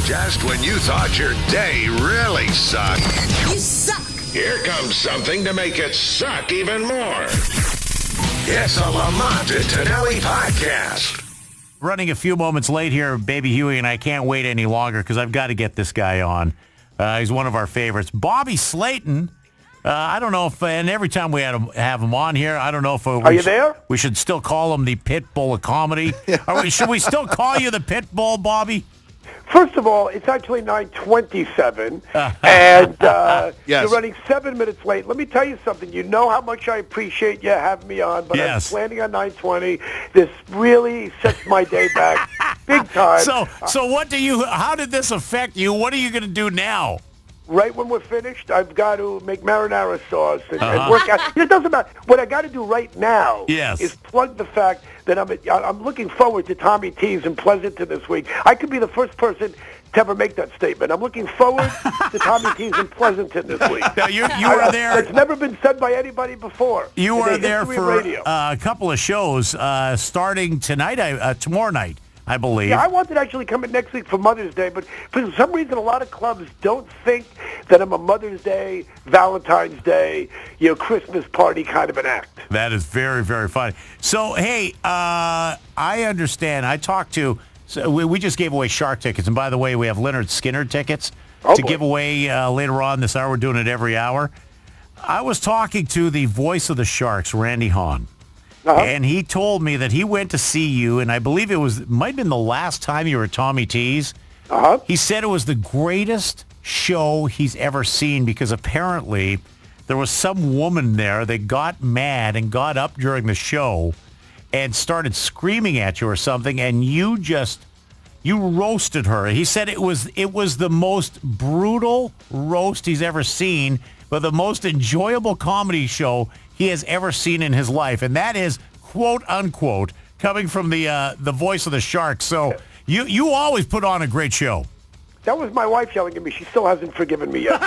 Just when you thought your day really sucked. You suck! Here comes something to make it suck even more. It's a Lamont and Tonelli podcast. Running a few moments late here, Baby Huey, and I can't wait any longer because I've got to get this guy on. He's one of our favorites. Bobby Slayton. I don't know if, and every time we have him on here, I don't know if Are you there? We should still call him the Pit Bull of comedy. Should we still call you the Pit Bull, Bobby? First of all, it's actually 9:27, and Yes. you're running 7 minutes late. Let me tell you something. You know how much I appreciate you having me on, but Yes. I'm planning on 9:20. This really sets my day back big time. So how did this affect you? What are you going to do now? Right when we're finished, I've got to make marinara sauce and work out. It doesn't matter. What I got to do right now is plug the fact that I'm looking forward to Tommy T's in Pleasanton this week. I could be the first person to ever make that statement. I'm looking forward to Tommy T's in Pleasanton this week. Now, you were there. It's never been said by anybody before. You were there for for a couple of shows starting tonight, tomorrow night, I believe. Yeah, I wanted to actually come in next week for Mother's Day, but for some reason a lot of clubs don't think that I'm a Mother's Day, Valentine's Day, Christmas party kind of an act. That is very, very funny. So, hey, I understand. I talked to, so we just gave away Shark tickets. And by the way, we have Leonard Skinner tickets to give away later on this hour. We're doing it every hour. I was talking to the voice of the Sharks, Randy Hahn. And he told me that he went to see you, and I believe it might have been the last time you were at Tommy T's. He said it was the greatest show he's ever seen because apparently there was some woman there that got mad and got up during the show and started screaming at you or something, and you roasted her. He said it was the most brutal roast he's ever seen, but the most enjoyable comedy show he has ever seen in his life, and that is, quote unquote, coming from the voice of the Sharks. So you always put on a great show. That was my wife yelling at me. She still hasn't forgiven me yet.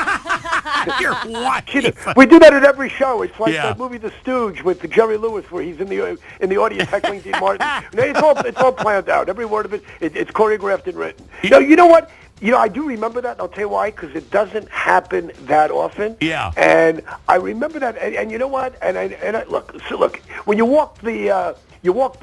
Your wife. We do that at every show. It's like that movie The Stooge with Jerry Lewis, where he's in the audience heckling Dean Martin. It's all planned out. Every word of it, it's choreographed and written. You know what? I do remember that, and I'll tell you why, because it doesn't happen that often. Yeah. And I remember that, and you know what? And look, when you walk the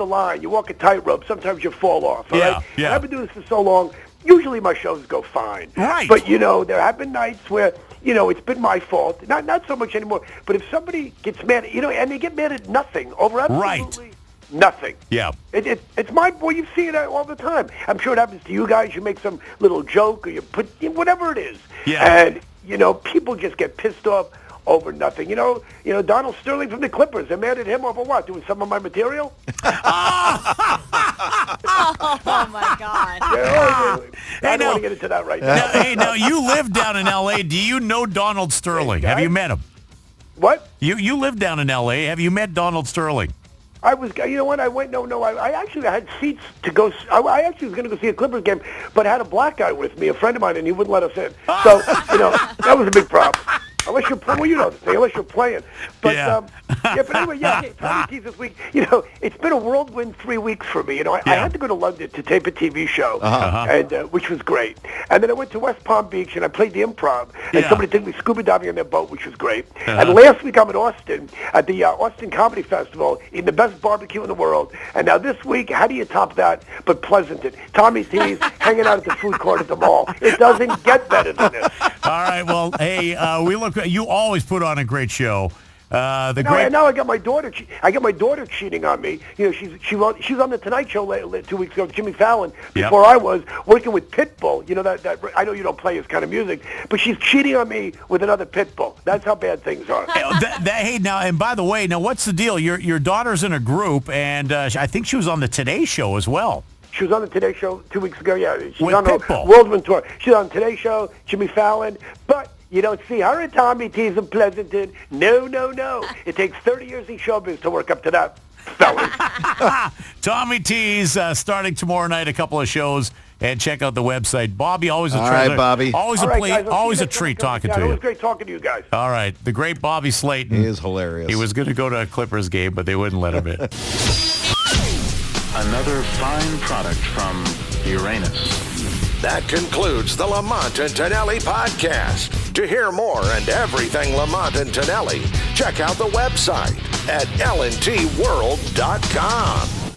line, you walk a tightrope, sometimes you fall off, all right? Yeah. And I've been doing this for so long, usually my shows go fine. Right. But, there have been nights where, it's been my fault. Not so much anymore, but if somebody gets mad, and they get mad at nothing, over absolutely nothing. Yeah. It's well, you see it all the time. I'm sure it happens to you guys. You make some little joke or you put whatever it is. Yeah. And, people just get pissed off over nothing. Donald Sterling from the Clippers. They're mad at him over what? Doing some of my material? Oh, my God. I don't want to get into that right now. Now, you live down in L.A. Do you know Donald Sterling? Have you met him? What? You live down in L.A. Have you met Donald Sterling? I was, when I went, I actually had seats to go. I actually was going to go see a Clippers game, but I had a black guy with me, a friend of mine, and he wouldn't let us in. So, that was a big problem. Unless you're playing, unless you're playing. But, but anyway, Tommy T's this week, it's been a whirlwind 3 weeks for me. I had to go to London to tape a TV show, and which was great. And then I went to West Palm Beach, and I played the Improv, and somebody took me scuba diving on their boat, which was great. And last week I'm in Austin at the Austin Comedy Festival, eating the best barbecue in the world. And now this week, how do you top that but Pleasanton? Tommy T's hanging out at the food court at the mall. It doesn't get better than this. All right, well, hey, you always put on a great show. And now I got my daughter. I got my daughter cheating on me. She was on the Tonight Show 2 weeks ago, Jimmy Fallon. Before I was working with Pitbull. That I know you don't play his kind of music, but she's cheating on me with another Pitbull. That's how bad things are. Hey, now, and by the way, now what's the deal? Your daughter's in a group, and I think she was on the Today Show as well. She was on the Today Show 2 weeks ago. Yeah, she's with on Pitbull. the Worldwide Tour. She's on Today Show, Jimmy Fallon, but. You don't see her at Tommy T's in Pleasanton. No. It takes 30 years in showbiz to work up to that, fellas. Tommy T's starting tomorrow night, a couple of shows, and check out the website. Bobby, always a treasure. All right, Bobby. Always always a treat talking to you. It was great talking to you guys. All right, the great Bobby Slayton. He is hilarious. He was going to go to a Clippers game, but they wouldn't let him in. Another fine product from Uranus. That concludes the Lamont and Tonelli podcast. To hear more and everything Lamont and Tonelli, check out the website at lntworld.com.